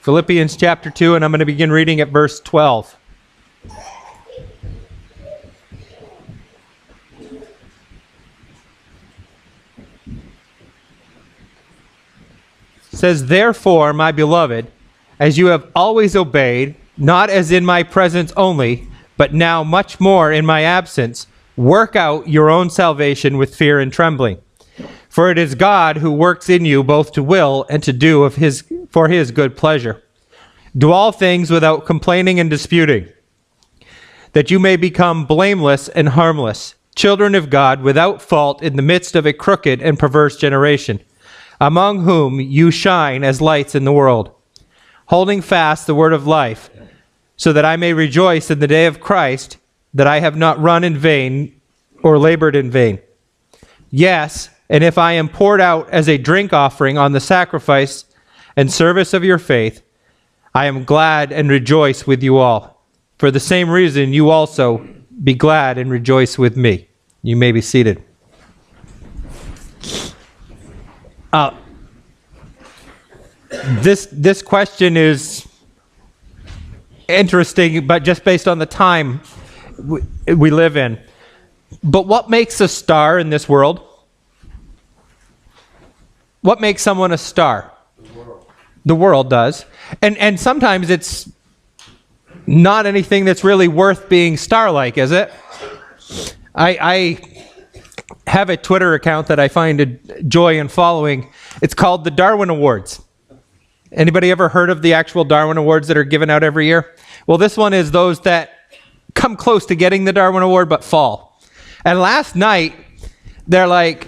Philippians chapter 2, and I'm going to begin reading at verse 12. It says, "Therefore, my beloved, as you have always obeyed, not as in my presence only, but now much more in my absence, work out your own salvation with fear and trembling. For it is God who works in you both to will and to do for his good pleasure. Do all things without complaining and disputing, that you may become blameless and harmless, children of God without fault in the midst of a crooked and perverse generation, among whom you shine as lights in the world, holding fast the word of life, so that I may rejoice in the day of Christ, that I have not run in vain or labored in vain. Yes, and if I am poured out as a drink offering on the sacrifice and service of your faith, I am glad and rejoice with you all. For the same reason, you also be glad and rejoice with me." You may be seated. This question is interesting, but just based on the time we live in. But what makes a star in this world? What makes someone a star? The world does. And sometimes it's not anything that's really worth being star-like, is it? I have a Twitter account that I find a joy in following. It's called the Darwin Awards. Anybody ever heard of the actual Darwin Awards that are given out every year? Well, this one is those that come close to getting the Darwin Award but fall. And last night, they're like,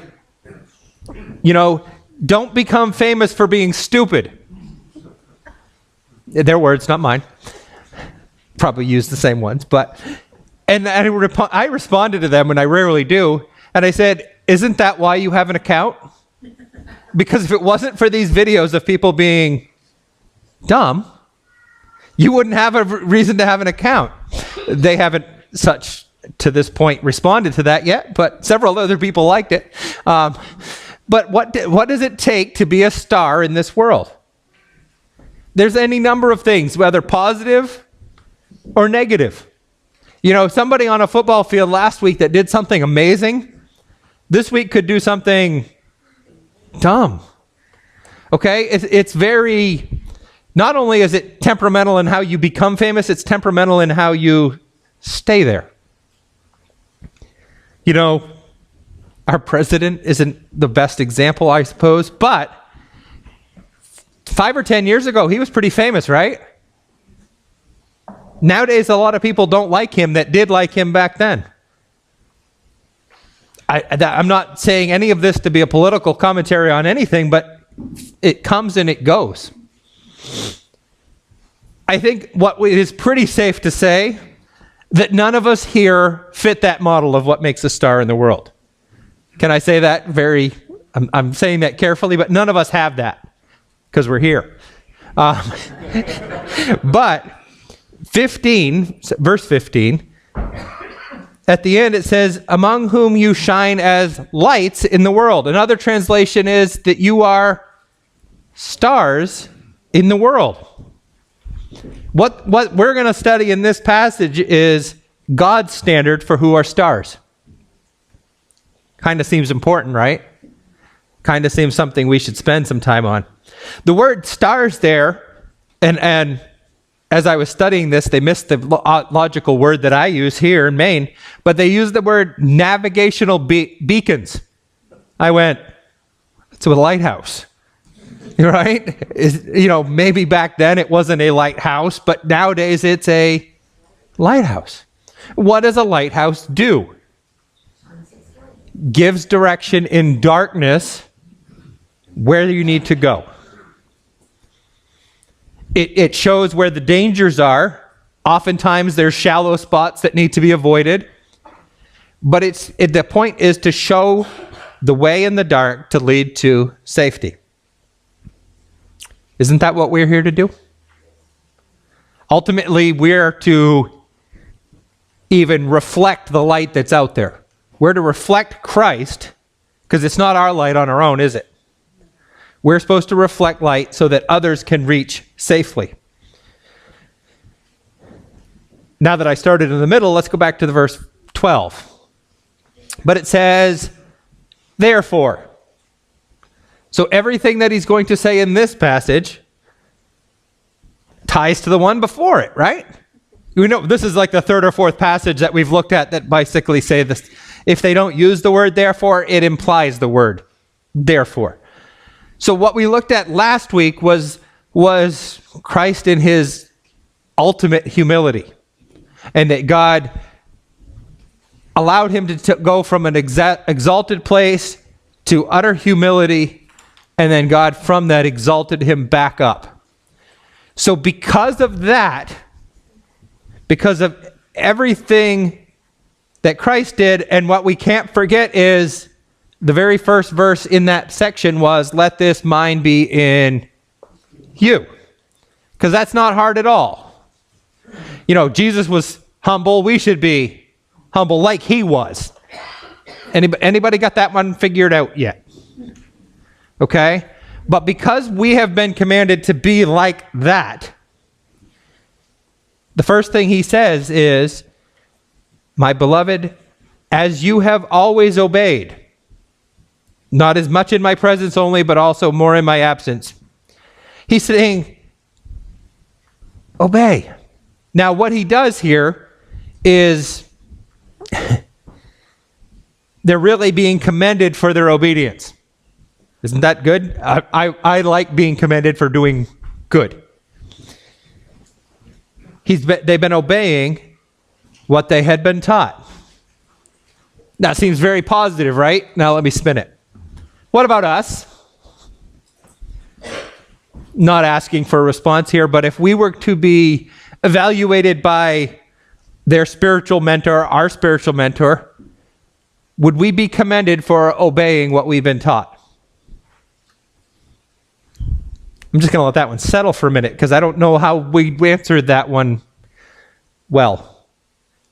don't become famous for being stupid. Their words, not mine. Probably used the same ones, and I responded to them, and I rarely do, and I said, "Isn't that why you have an account? Because if it wasn't for these videos of people being dumb, you wouldn't have a reason to have an account." They haven't to this point responded to that yet, but several other people liked it. But what does it take to be a star in this world? There's any number of things, whether positive or negative. Somebody on a football field last week that did something amazing, this week could do something dumb. Okay? It's very, not only is it temperamental in how you become famous, it's temperamental in how you stay there. Our president isn't the best example, I suppose, but 5 or 10 years ago, he was pretty famous, right? Nowadays, a lot of people don't like him that did like him back then. I'm not saying any of this to be a political commentary on anything, but it comes and it goes. I think what it is pretty safe to say that none of us here fit that model of what makes a star in the world. Can I say that I'm saying that carefully, but none of us have that because we're here. But verse 15, at the end it says, "Among whom you shine as lights in the world." Another translation is that you are stars in the world. What we're going to study in this passage is God's standard for who are stars. Kind of seems important, right? Kind of seems something we should spend some time on. The word stars there, and as I was studying this, they missed the logical word that I use here in Maine, but they used the word navigational beacons. I went, it's a lighthouse, right? Maybe back then it wasn't a lighthouse, but nowadays it's a lighthouse. What does a lighthouse do? Gives direction in darkness where you need to go. It shows where the dangers are. Oftentimes there's shallow spots that need to be avoided. But the point is to show the way in the dark to lead to safety. Isn't that what we're here to do? Ultimately, we're to even reflect the light that's out there. We're to reflect Christ, because it's not our light on our own, is it? We're supposed to reflect light so that others can reach safely. Now that I started in the middle, let's go back to the verse 12. But it says, therefore. So everything that he's going to say in this passage ties to the one before it, right? We know this is like the third or fourth passage that we've looked at that basically say this. If they don't use the word therefore, it implies the word therefore. So what we looked at last week was Christ in his ultimate humility, and that God allowed him to go from an exalted place to utter humility, and then God from that exalted him back up. So because of that, because of everything that Christ did, and what we can't forget is the very first verse in that section was, let this mind be in you. Because that's not hard at all. You know, Jesus was humble. We should be humble like he was. Anybody got that one figured out yet? Okay? But because we have been commanded to be like that, the first thing he says is, my beloved, as you have always obeyed, not as much in my presence only, but also more in my absence. He's saying, obey. Now, what he does here is they're really being commended for their obedience. Isn't that good? I like being commended for doing good. They've been obeying what they had been taught. That seems very positive, right? Now let me spin it. What about us? Not asking for a response here, but if we were to be evaluated by their spiritual mentor, our spiritual mentor, would we be commended for obeying what we've been taught? I'm just going to let that one settle for a minute because I don't know how we answered that one well.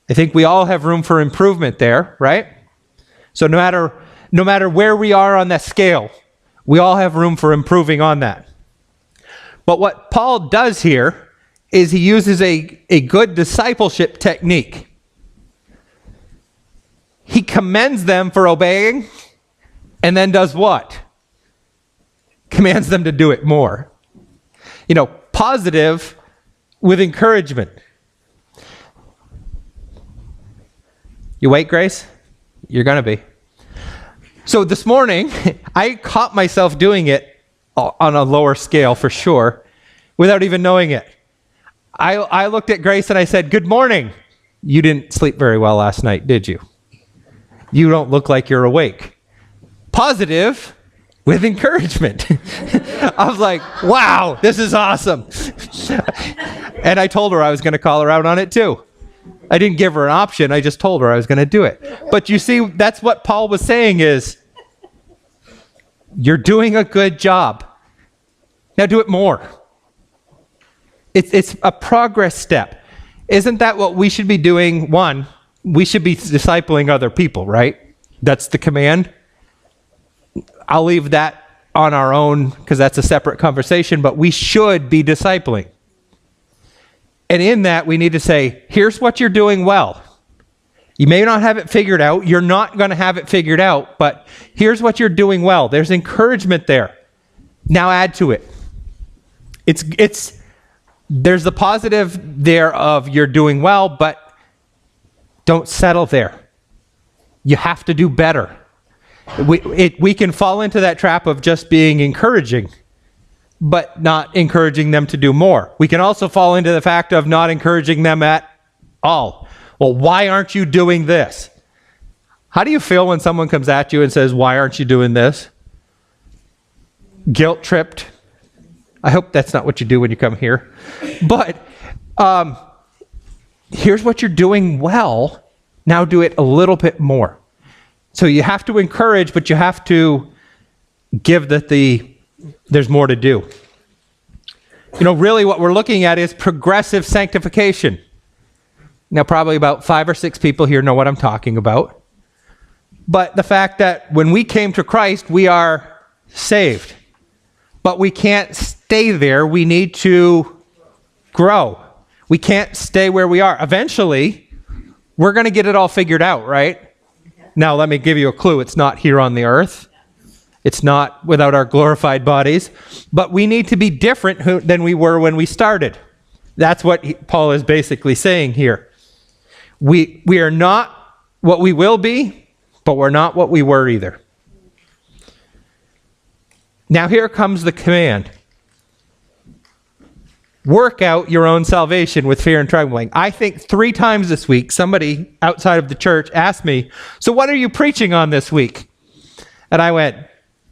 I think we all have room for improvement there, right? So no matter where we are on that scale, we all have room for improving on that. But what Paul does here is he uses a good discipleship technique. He commends them for obeying and then does what? Commands them to do it more. You know, positive with encouragement. You wait, Grace? You're going to be. So this morning, I caught myself doing it on a lower scale for sure, without even knowing it. I looked at Grace and I said, good morning. You didn't sleep very well last night, did you? You don't look like you're awake. Positive with encouragement. I was like, wow, this is awesome. And I told her I was going to call her out on it too. I didn't give her an option. I just told her I was going to do it. But you see, that's what Paul was saying is, you're doing a good job. Now do it more. It's a progress step. Isn't that what we should be doing? One, we should be discipling other people, right? That's the command. I'll leave that on our own because that's a separate conversation, but we should be discipling. And in that, we need to say, here's what you're doing well. You may not have it figured out. You're not going to have it figured out, but here's what you're doing well. There's encouragement there. Now add to it. There's the positive there of you're doing well, but don't settle there. You have to do better. We can fall into that trap of just being encouraging, but not encouraging them to do more. We can also fall into the fact of not encouraging them at all. Well, why aren't you doing this? How do you feel when someone comes at you and says, why aren't you doing this? Guilt tripped. I hope that's not what you do when you come here. But here's what you're doing well. Now do it a little bit more. So you have to encourage, but you have to give that there's more to do. You know, really what we're looking at is progressive sanctification. Now, probably about 5 or 6 people here know what I'm talking about. But the fact that when we came to Christ, we are saved. But we can't stay there. We need to grow. We can't stay where we are. Eventually, we're going to get it all figured out, right? Now, let me give you a clue. It's not here on the earth. It's not without our glorified bodies. But we need to be different than we were when we started. That's what Paul is basically saying here. We are not what we will be, but we're not what we were either. Now here comes the command. Work out your own salvation with fear and trembling. I think 3 times this week, somebody outside of the church asked me, so what are you preaching on this week? And I went,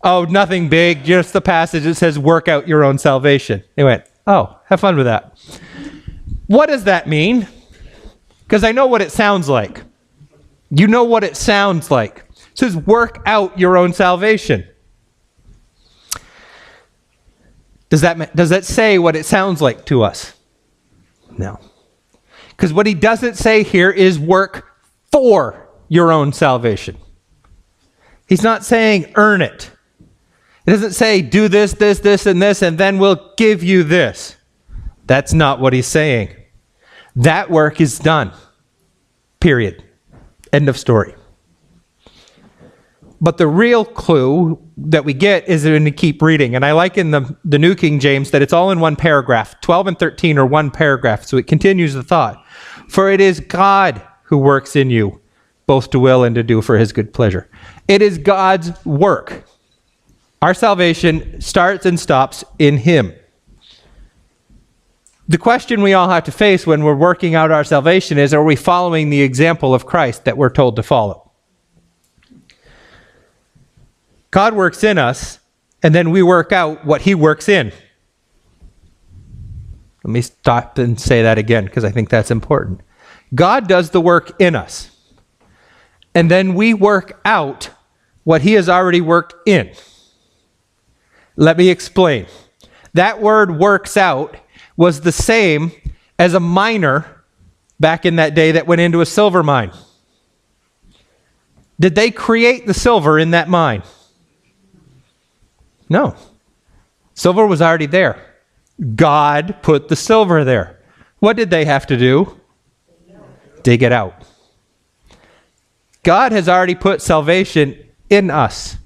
oh, nothing big, just the passage that says work out your own salvation. They went, oh, have fun with that. What does that mean? Because I know what it sounds like. You know what it sounds like. It says work out your own salvation. Does that say what it sounds like to us? No. Because what he doesn't say here is work for your own salvation. He's not saying earn it. It doesn't say do this, and this, and then we'll give you this. That's not what he's saying. That work is done. Period. End of story. But the real clue that we get is when you keep reading. And I like in the New King James that it's all in one paragraph. 12 and 13 are one paragraph. So it continues the thought. For it is God who works in you, both to will and to do for his good pleasure. It is God's work. Our salvation starts and stops in him. The question we all have to face when we're working out our salvation is, are we following the example of Christ that we're told to follow? God works in us, and then we work out what he works in. Let me stop and say that again, because I think that's important. God does the work in us, and then we work out what he has already worked in. Let me explain. That word works out was the same as a miner back in that day that went into a silver mine. Did they create the silver in that mine? No. Silver was already there. God put the silver there. What did they have to do? Dig it out. God has already put salvation in us.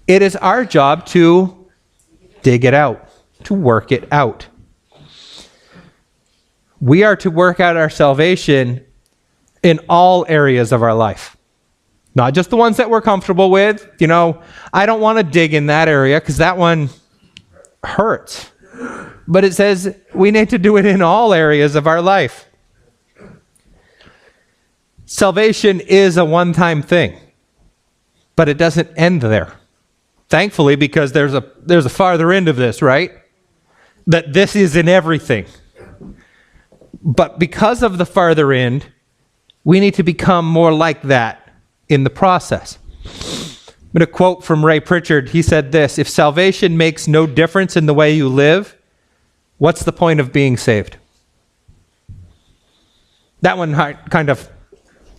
It is our job to dig it out, to work it out. We are to work out our salvation in all areas of our life. Not just the ones that we're comfortable with. You know, I don't want to dig in that area because that one hurts. But it says we need to do it in all areas of our life. Salvation is a one-time thing, but it doesn't end there. Thankfully, because there's a farther end of this, right? That this is in everything. But because of the farther end, we need to become more like that in the process. I'm going to quote from Ray Pritchard. He said this: if salvation makes no difference in the way you live, what's the point of being saved? That one kind of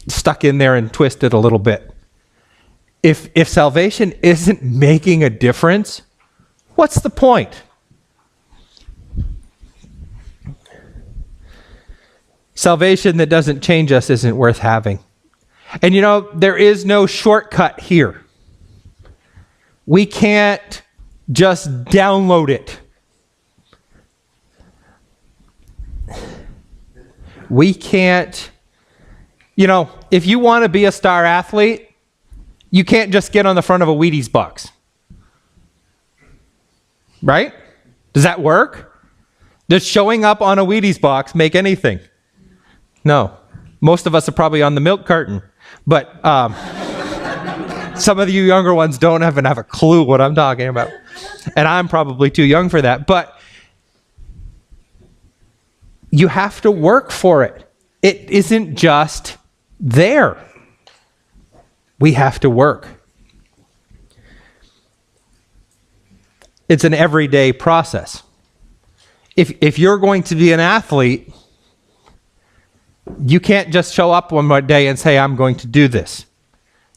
stuck in there and twisted a little bit. If salvation isn't making a difference, what's the point? Salvation that doesn't change us isn't worth having. And you know, there is no shortcut here. We can't just download it. We can't, you know, if you want to be a star athlete, you can't just get on the front of a Wheaties box. Right? Does that work? Does showing up on a Wheaties box make anything? No. Most of us are probably on the milk carton. But some of you younger ones don't even have a clue what I'm talking about. And I'm probably too young for that. But you have to work for it. It isn't just there. We have to work. It's an everyday process. If you're going to be an athlete, you can't just show up one day and say, I'm going to do this.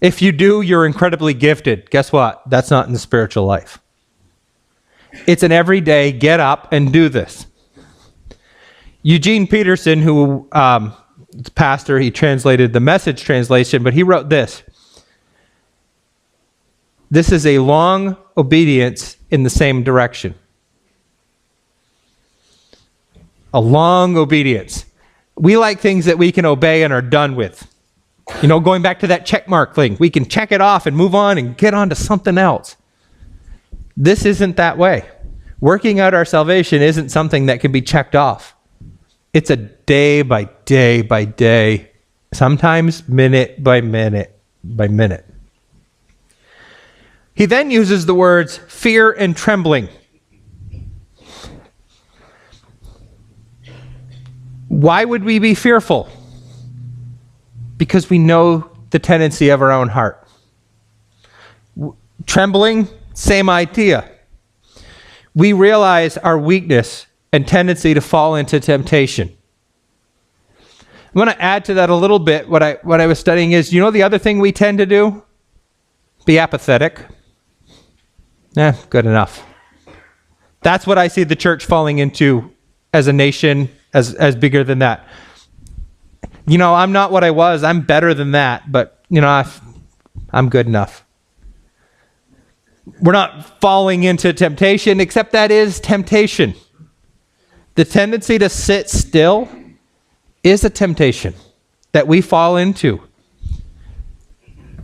If you do, you're incredibly gifted. Guess what? That's not in the spiritual life. It's an everyday get up and do this. Eugene Peterson, who is a pastor, he translated the Message translation, but he wrote this. This is a long obedience in the same direction. A long obedience. We like things that we can obey and are done with. You know, going back to that check mark thing, we can check it off and move on and get on to something else. This isn't that way. Working out our salvation isn't something that can be checked off. It's a day by day by day, sometimes minute by minute by minute. He then uses the words fear and trembling. Why would we be fearful? Because we know the tendency of our own heart. Trembling, same idea. We realize our weakness and tendency to fall into temptation. I want to add to that a little bit. What I was studying is, you know, the other thing we tend to do? Be apathetic. Good enough. That's what I see the church falling into as a nation, as bigger than that. You know, I'm not what I was. I'm better than that, but, you know, I'm good enough. We're not falling into temptation, except that is temptation. The tendency to sit still is a temptation that we fall into.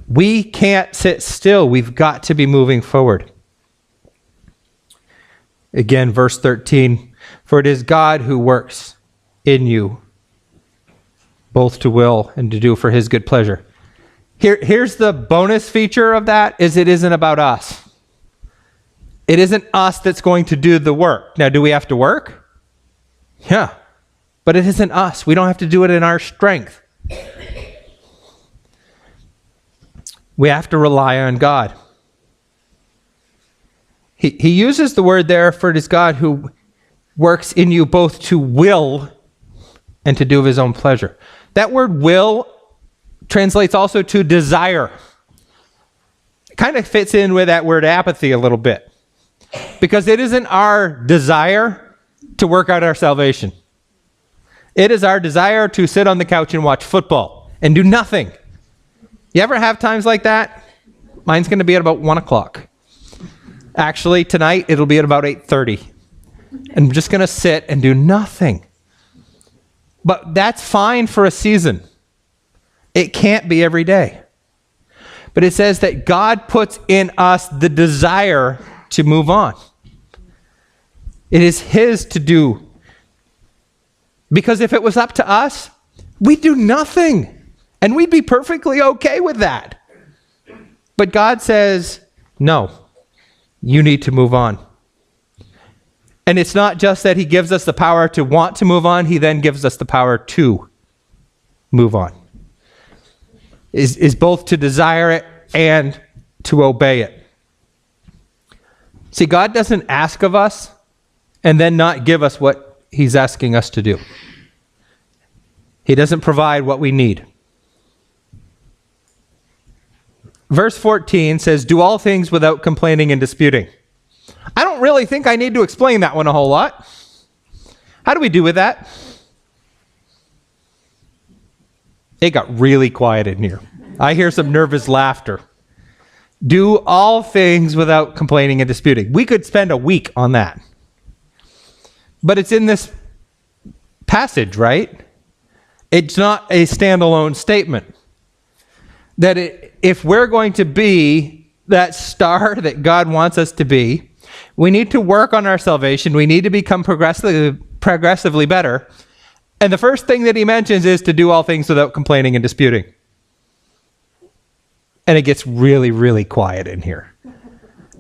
We can't sit still. We've got to be moving forward. Again, verse 13, for it is God who works in you, both to will and to do for his good pleasure. Here's the bonus feature of that, is it isn't about us. It isn't us that's going to do the work. Now, do we have to work? Yeah, but it isn't us. We don't have to do it in our strength. We have to rely on God. He uses the word there, for it is God who works in you both to will and to do of his own pleasure. That word will translates also to desire. It kind of fits in with that word apathy a little bit. Because it isn't our desire to work out our salvation. It is our desire to sit on the couch and watch football and do nothing. You ever have times like that? Mine's going to be at about 1 o'clock. Actually, tonight, it'll be at about 8:30. I'm just going to sit and do nothing. But that's fine for a season. It can't be every day. But it says that God puts in us the desire to move on. It is his to do. Because if it was up to us, we'd do nothing. And we'd be perfectly okay with that. But God says, no, you need to move on. And it's not just that he gives us the power to want to move on, he then gives us the power to move on. Is both to desire it and to obey it. See, God doesn't ask of us and then not give us what he's asking us to do. He doesn't provide what we need. Verse 14 says, do all things without complaining and disputing. I don't really think I need to explain that one a whole lot. How do we do with that? It got really quiet in here. I hear some nervous laughter. Do all things without complaining and disputing. We could spend a week on that. But it's in this passage, right? It's not a standalone statement. That if we're going to be that star that God wants us to be, we need to work on our salvation. We need to become progressively better. And the first thing that he mentions is to do all things without complaining and disputing. And it gets really, really quiet in here.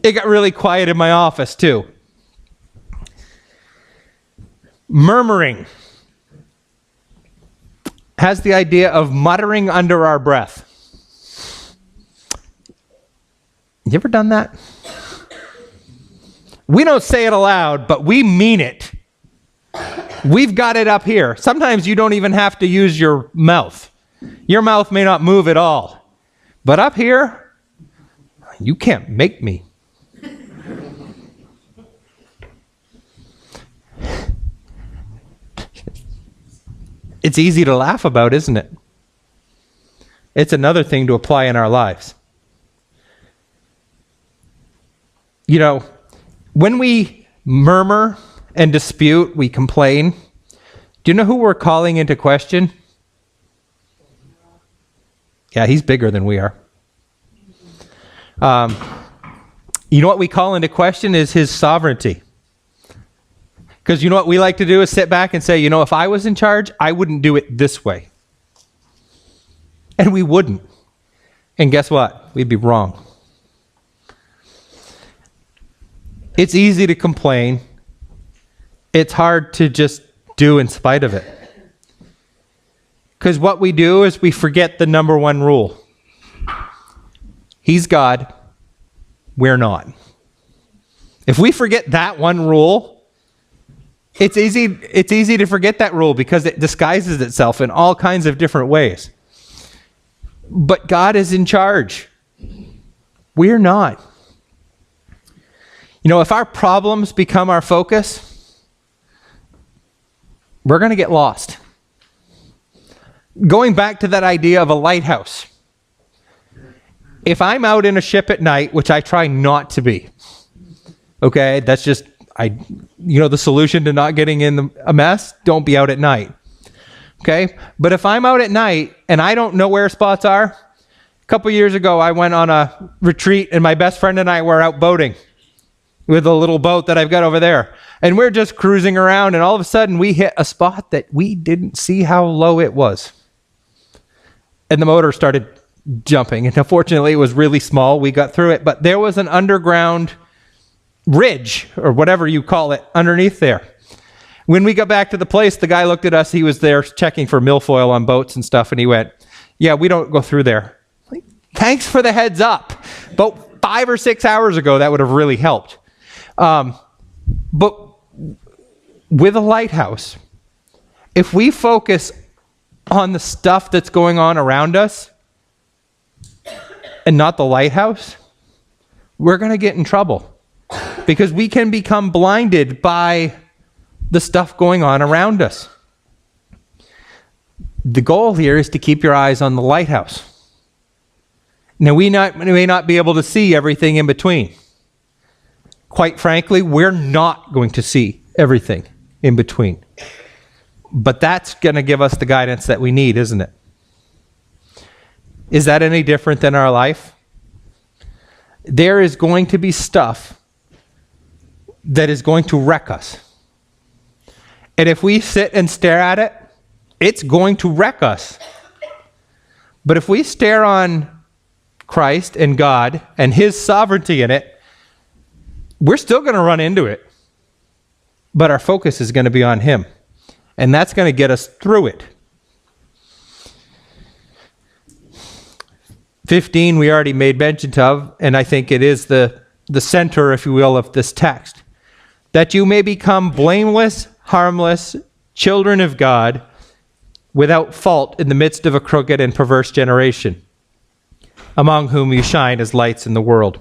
It got really quiet in my office too. Murmuring has the idea of muttering under our breath. You ever done that? We don't say it aloud, but we mean it. We've got it up here. Sometimes you don't even have to use your mouth. Your mouth may not move at all. But up here, you can't make me. It's easy to laugh about, isn't it? It's another thing to apply in our lives. You know, when we murmur and dispute, we complain. Do you know who we're calling into question? Yeah, he's bigger than we are. You know what we call into question is his sovereignty. Because you know what we like to do is sit back and say, you know, if I was in charge, I wouldn't do it this way. And we wouldn't. And guess what? We'd be wrong. It's easy to complain. It's hard to just do in spite of it. Because what we do is we forget the number one rule. He's God. We're not. If we forget that one rule, it's easy to forget that rule because it disguises itself in all kinds of different ways. But God is in charge. We're not. You know, if our problems become our focus, we're going to get lost. Going back to that idea of a lighthouse. If I'm out in a ship at night, which I try not to be, okay, that's just, the solution to not getting in a mess, don't be out at night. Okay? But if I'm out at night and I don't know where spots are, a couple years ago I went on a retreat and my best friend and I were out boating with a little boat that I've got over there. And we're just cruising around and all of a sudden we hit a spot that we didn't see how low it was. And the motor started jumping. And unfortunately it was really small. We got through it. But there was an underground ridge or whatever you call it underneath there. When we got back to the place, the guy looked at us. He was there checking for milfoil on boats and stuff. And he went, yeah, we don't go through there. Like, thanks for the heads up. About 5 or 6 hours ago, that would have really helped. But with a lighthouse, if we focus on the stuff that's going on around us and not the lighthouse, we're going to get in trouble. Because we can become blinded by the stuff going on around us. The goal here is to keep your eyes on the lighthouse. Now, we may not be able to see everything in between. Quite frankly, we're not going to see everything in between. But that's going to give us the guidance that we need, isn't it? Is that any different than our life? There is going to be stuff that is going to wreck us. And if we sit and stare at it, it's going to wreck us. But if we stare on Christ and God and his sovereignty in it, we're still going to run into it. But our focus is going to be on him. And that's going to get us through it. 15 we already made mention of, and I think it is the center, if you will, of this text. That you may become blameless, harmless, children of God, without fault in the midst of a crooked and perverse generation, among whom you shine as lights in the world.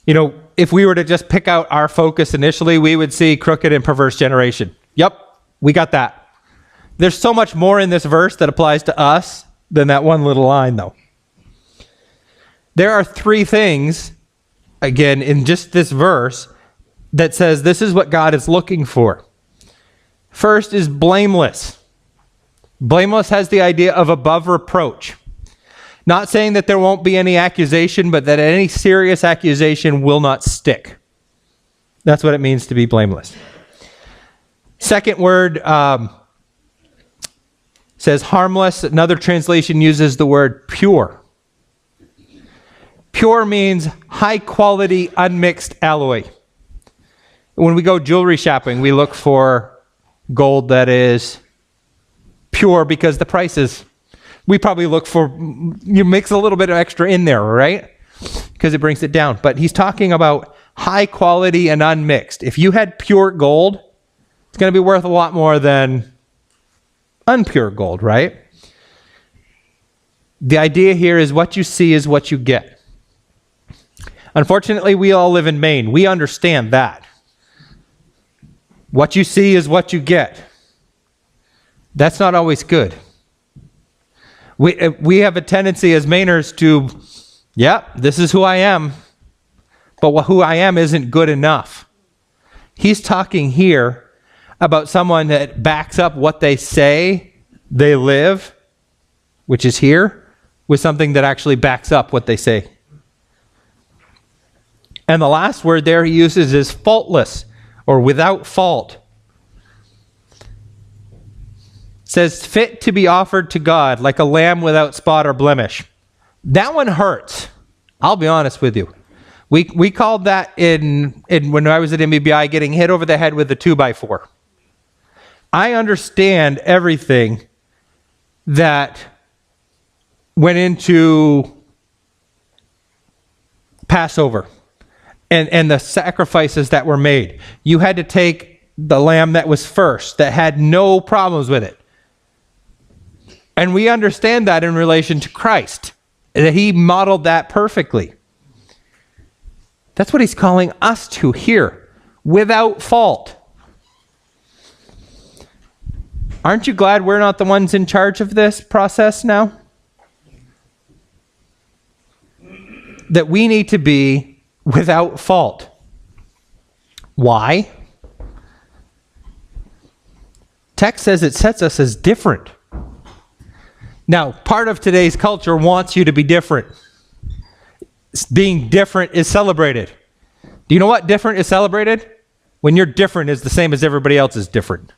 You know, if we were to just pick out our focus initially, we would see crooked and perverse generation. Yep, we got that. There's so much more in this verse that applies to us than that one little line, though. There are 3 things, again, in just this verse, that says this is what God is looking for. First is blameless. Blameless has the idea of above reproach. Not saying that there won't be any accusation, but that any serious accusation will not stick. That's what it means to be blameless. Second word says harmless. Another translation uses the word pure. Pure means high quality, unmixed alloy. When we go jewelry shopping, we look for gold that is pure because the price is, we probably look for, you mix a little bit of extra in there, right? Because it brings it down. But he's talking about high quality and unmixed. If you had pure gold, it's going to be worth a lot more than unpure gold, right? The idea here is what you see is what you get. Unfortunately, we all live in Maine. We understand that. What you see is what you get. That's not always good. We have a tendency as Mainers to, this is who I am, but who I am isn't good enough. He's talking here about someone that backs up what they say they live, which is here, with something that actually backs up what they say. And the last word there he uses is faultless, or without fault. Says, fit to be offered to God like a lamb without spot or blemish. That one hurts. I'll be honest with you. We called that in when I was at MBBI getting hit over the head with a 2x4. I understand everything that went into Passover and the sacrifices that were made. You had to take the lamb that was first, that had no problems with it. And we understand that in relation to Christ, that he modeled that perfectly. That's what he's calling us to here, without fault. Aren't you glad we're not the ones in charge of this process now? That we need to be without fault. Why? Text says it sets us as different. Now, part of today's culture wants you to be different. Being different is celebrated. Do you know what different is celebrated? When you're different is the same as everybody else is different.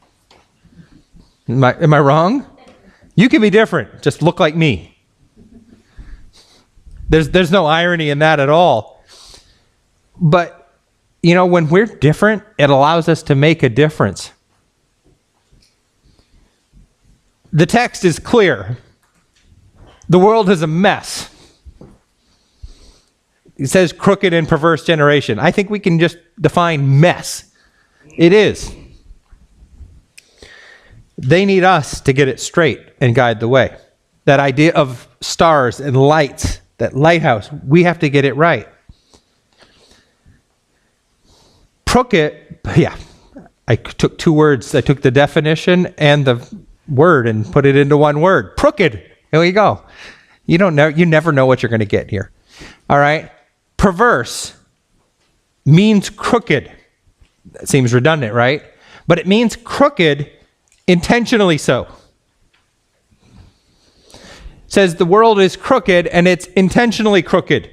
Am I wrong? You can be different, just look like me. There's no irony in that at all. But, when we're different, it allows us to make a difference. The text is clear. The world is a mess. It says crooked and perverse generation. I think we can just define mess. It is. They need us to get it straight and guide the way. That idea of stars and lights, that lighthouse, we have to get it right. Crooked, I took two words. I took the definition and the word and put it into one word. Crooked. Here we go. You never know what you're going to get here. All right. Perverse means crooked. That seems redundant, right? But it means crooked intentionally so. It says the world is crooked and it's intentionally crooked.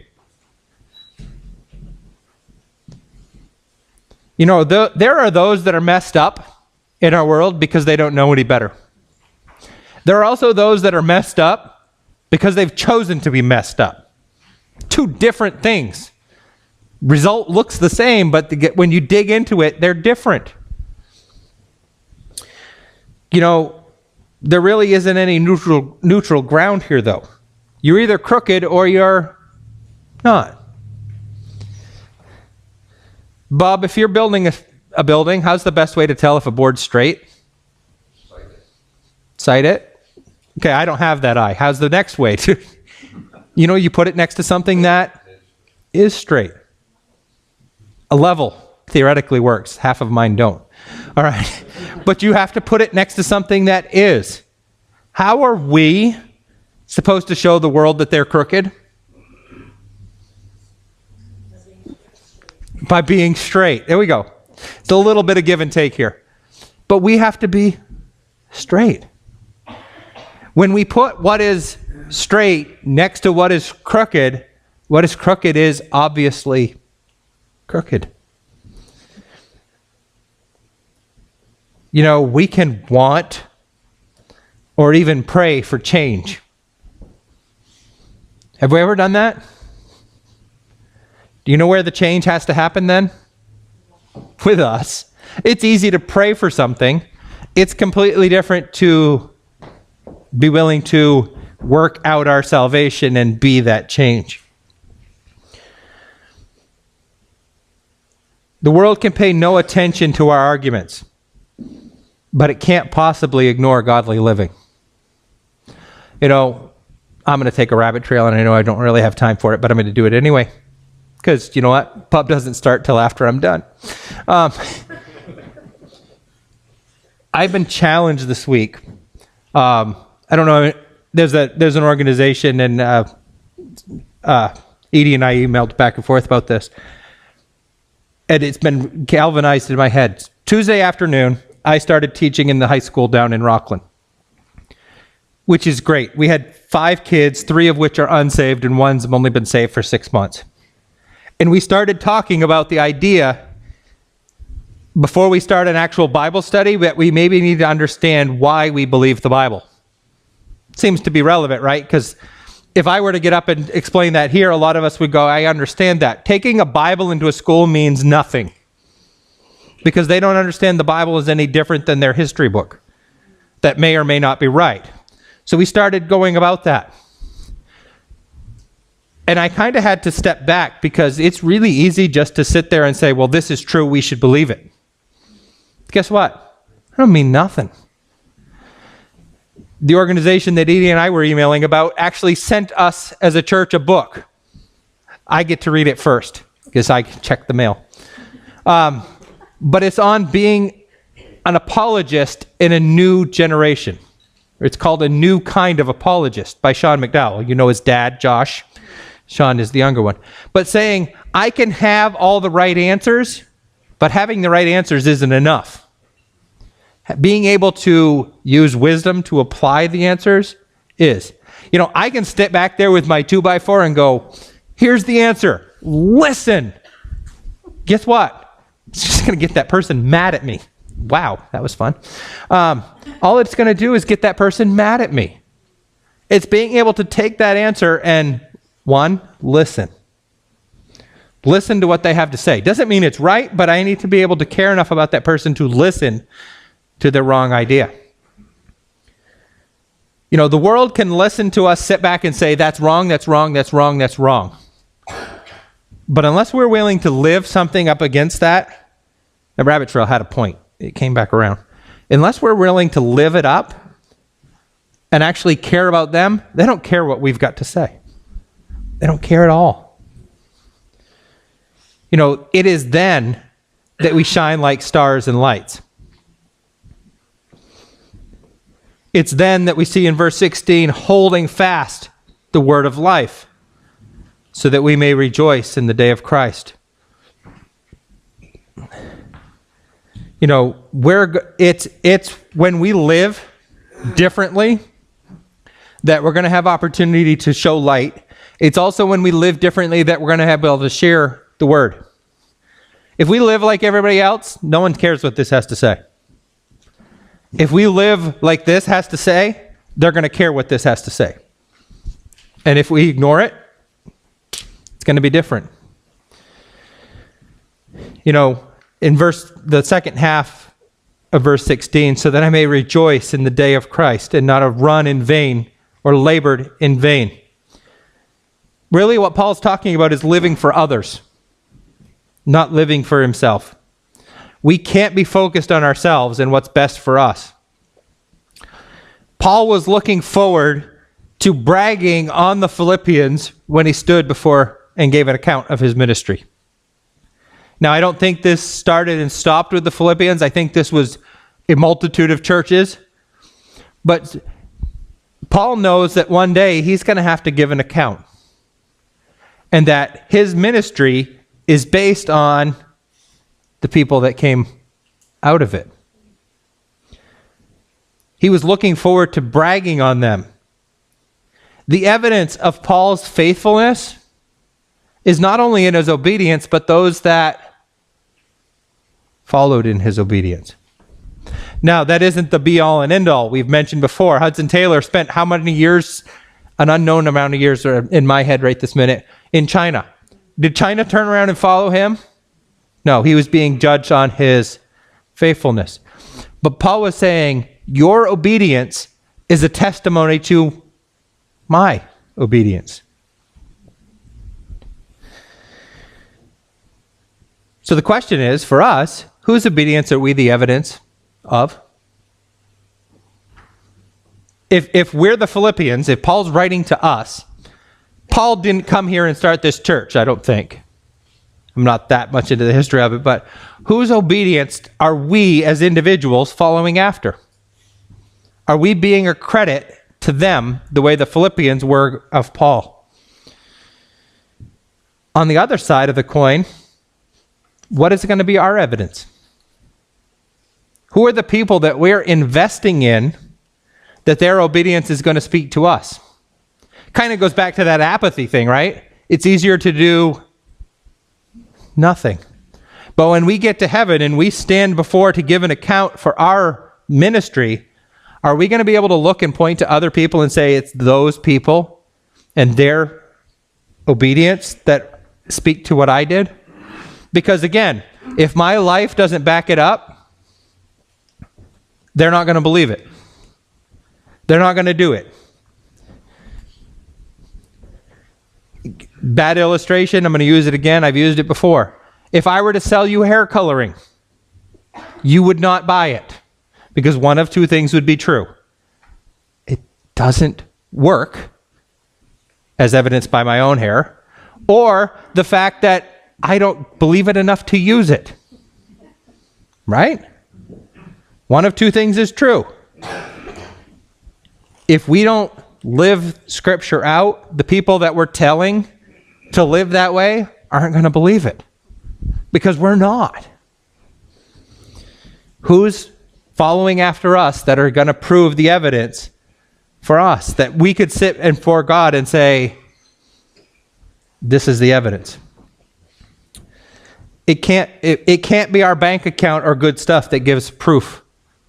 There are those that are messed up in our world because they don't know any better. There are also those that are messed up because they've chosen to be messed up. Two different things. Result looks the same, but when you dig into it, they're different. There really isn't any neutral ground here, though. You're either crooked or you're not. Bob, if you're building a building, how's the best way to tell if a board's straight? Sight it? Okay, I don't have that eye. How's the next way to... you put it next to something that is straight. A level theoretically works. Half of mine don't. All right. But you have to put it next to something that is. How are we supposed to show the world that they're crooked? By being straight. There we go. It's a little bit of give and take here. But we have to be straight. When we put what is straight next to what is crooked is obviously crooked. We can want or even pray for change. Have we ever done that? Do you know where the change has to happen then? With us. It's easy to pray for something. It's completely different to be willing to work out our salvation and be that change. The world can pay no attention to our arguments, but it can't possibly ignore godly living. I'm going to take a rabbit trail, and I know I don't really have time for it, but I'm going to do it anyway. Because, you know what? Pub doesn't start till after I'm done. I've been challenged this week I don't know. There's an organization, and Edie and I emailed back and forth about this, and it's been galvanized in my head. Tuesday afternoon, I started teaching in the high school down in Rockland, which is great. We had 5 kids, 3 of which are unsaved, and one's only been saved for 6 months. And we started talking about the idea, before we start an actual Bible study, that we maybe need to understand why we believe the Bible. Seems to be relevant, right? Because if I were to get up and explain that here, a lot of us would go, I understand that. Taking a Bible into a school means nothing, because they don't understand the Bible is any different than their history book that may or may not be right. So we started going about that. And I kind of had to step back, because it's really easy just to sit there and say, well, this is true, we should believe it. Guess what? I don't mean nothing. The organization that Edie and I were emailing about actually sent us as a church a book. I get to read it first, because I check the mail. But it's on being an apologist in a new generation. It's called A New Kind of Apologist by Sean McDowell. You know his dad, Josh. Sean is the younger one. But saying, I can have all the right answers, but having the right answers isn't enough. Being able to use wisdom to apply the answers is. You know, I can step back there with my 2x4 and go, here's the answer. Listen. Guess what? It's just going to get that person mad at me. Wow, that was fun. All it's going to do is get that person mad at me. It's being able to take that answer and, one, listen. Listen to what they have to say. Doesn't mean it's right, but I need to be able to care enough about that person to listen to their wrong idea. You know, the world can listen to us, sit back and say, that's wrong, that's wrong, that's wrong, that's wrong. But unless we're willing to live something up against that, the rabbit trail had a point. It came back around. Unless we're willing to live it up and actually care about them, they don't care what we've got to say. They don't care at all. You know, it is then that we shine like stars and lights. It's then that we see in verse 16, holding fast the word of life, so that we may rejoice in the day of Christ. You know, it's when we live differently that we're going to have opportunity to show light. It's also when we live differently that we're going to be able to share the word. If we live like everybody else, no one cares what this has to say. If we live like this has to say, they're going to care what this has to say. And if we ignore it, it's going to be different. You know, in the second half of verse 16, so that I may rejoice in the day of Christ and not have run in vain or labored in vain. Really, what Paul's talking about is living for others, not living for himself. We can't be focused on ourselves and what's best for us. Paul was looking forward to bragging on the Philippians when he stood before and gave an account of his ministry. Now, I don't think this started and stopped with the Philippians. I think this was a multitude of churches. But Paul knows that one day he's going to have to give an account. And that his ministry is based on the people that came out of it. He was looking forward to bragging on them. The evidence of Paul's faithfulness is not only in his obedience, but those that followed in his obedience. Now, that isn't the be-all and end-all. We've mentioned before, Hudson Taylor spent how many years, an unknown amount of years are in my head right this minute, in China. Did China turn around and follow him? No, he was being judged on his faithfulness. But Paul was saying, your obedience is a testimony to my obedience. So the question is, for us, whose obedience are we the evidence of? If we're the Philippians, if Paul's writing to us, Paul didn't come here and start this church, I don't think. I'm not that much into the history of it, but whose obedience are we as individuals following after? Are we being a credit to them the way the Philippians were of Paul? On the other side of the coin, what is going to be our evidence? Who are the people that we're investing in that their obedience is going to speak to us? Kind of goes back to that apathy thing, right? It's easier to do nothing. But when we get to heaven and we stand before to give an account for our ministry, are we going to be able to look and point to other people and say it's those people and their obedience that speak to what I did? Because again, if my life doesn't back it up, they're not going to believe it. They're not going to do it. Bad illustration, I'm going to use it again. I've used it before. If I were to sell you hair coloring, you would not buy it because one of two things would be true. It doesn't work, as evidenced by my own hair, or the fact that I don't believe it enough to use it. Right? One of two things is true. If we don't live Scripture out, the people that we're telling to live that way aren't going to believe it. Because we're not. Who's following after us that are going to prove the evidence for us that we could sit before God and say, this is the evidence? It can't be our bank account or good stuff that gives proof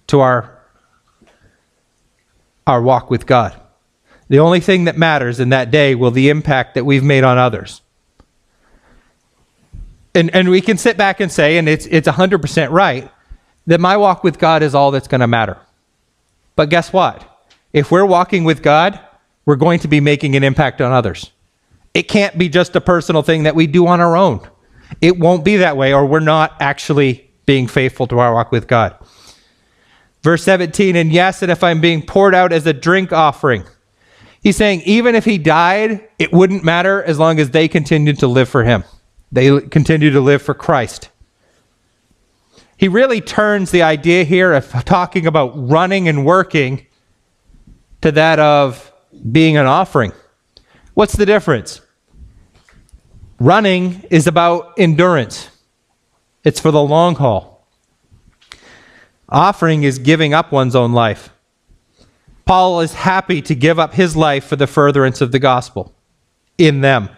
to our walk with God. The only thing that matters in that day will the impact that we've made on others. And we can sit back and say, and it's 100% right, that my walk with God is all that's going to matter. But guess what? If we're walking with God, we're going to be making an impact on others. It can't be just a personal thing that we do on our own. It won't be that way, or we're not actually being faithful to our walk with God. Verse 17, and yes, and if I'm being poured out as a drink offering. He's saying even if he died, it wouldn't matter as long as they continued to live for him. They continue to live for Christ. He really turns the idea here of talking about running and working to that of being an offering. What's the difference? Running is about endurance. It's for the long haul. Offering is giving up one's own life. Paul is happy to give up his life for the furtherance of the gospel in them.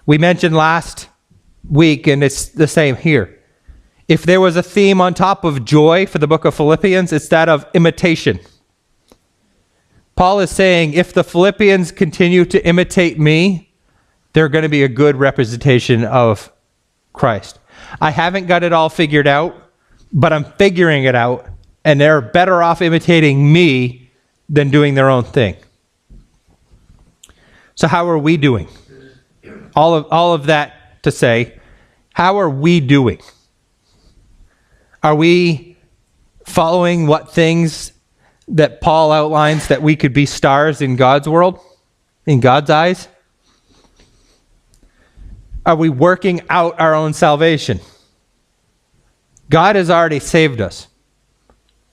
We mentioned last week, and it's the same here. If there was a theme on top of joy for the book of Philippians, it's that of imitation. Paul is saying, if the Philippians continue to imitate me, they're going to be a good representation of Christ. I haven't got it all figured out, but I'm figuring it out, and they're better off imitating me than doing their own thing. So how are we doing? All of that to say, how are we doing? Are we following what things that Paul outlines that we could be stars in God's world, in God's eyes? Are we working out our own salvation? God has already saved us.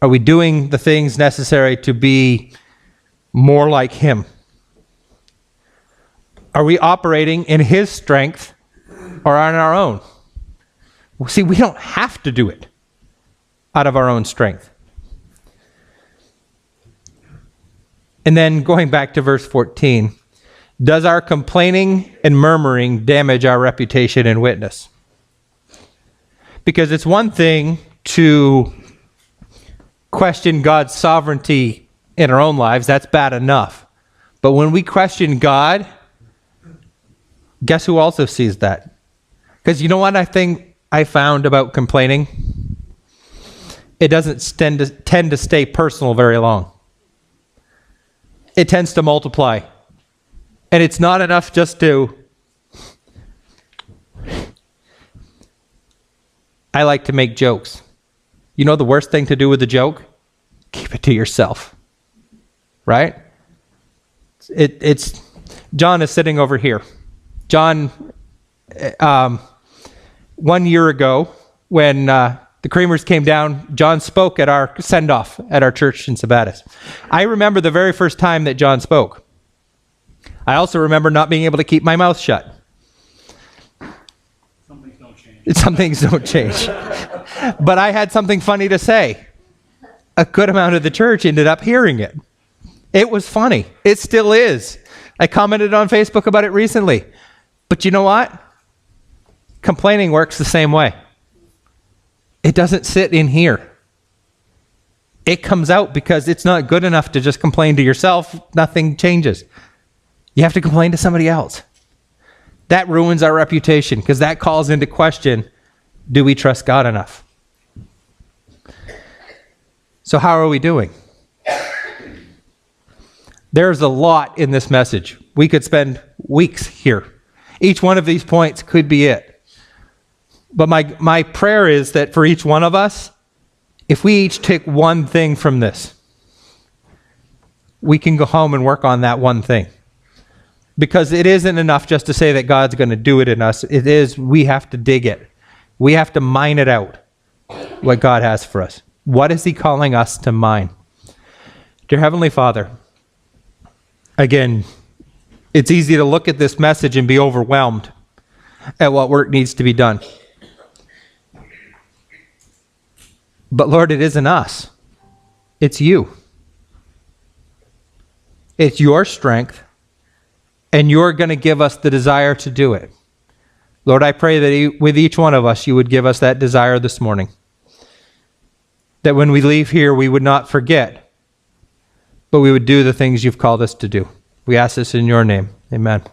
Are we doing the things necessary to be more like him? Are we operating in his strength or on our own? Well, see, we don't have to do it out of our own strength. And then going back to verse 14, does our complaining and murmuring damage our reputation and witness? Because it's one thing to question God's sovereignty in our own lives. That's bad enough. But when we question God, guess who also sees that? Because you know what I think I found about complaining? It doesn't tend to stay personal very long. It tends to multiply. And it's not enough just to... I like to make jokes. You know the worst thing to do with a joke? Keep it to yourself. Right? It's John is sitting over here. John, 1 year ago, when The Creamers came down. John spoke at our send-off at our church in Sabatis. I remember the very first time that John spoke. I also remember not being able to keep my mouth shut. Some things don't change. Some things don't change. But I had something funny to say. A good amount of the church ended up hearing it. It was funny. It still is. I commented on Facebook about it recently. But you know what? Complaining works the same way. It doesn't sit in here. It comes out because it's not good enough to just complain to yourself. Nothing changes. You have to complain to somebody else. That ruins our reputation because that calls into question, do we trust God enough? So how are we doing? There's a lot in this message. We could spend weeks here. Each one of these points could be it. But my prayer is that for each one of us, if we each take one thing from this, we can go home and work on that one thing. Because it isn't enough just to say that God's going to do it in us. It is, we have to dig it. We have to mine it out, what God has for us. What is he calling us to mine? Dear Heavenly Father, again, it's easy to look at this message and be overwhelmed at what work needs to be done. But Lord, it isn't us. It's you. It's your strength, and you're going to give us the desire to do it. Lord, I pray that with each one of us, you would give us that desire this morning. That when we leave here, we would not forget, but we would do the things you've called us to do. We ask this in your name. Amen.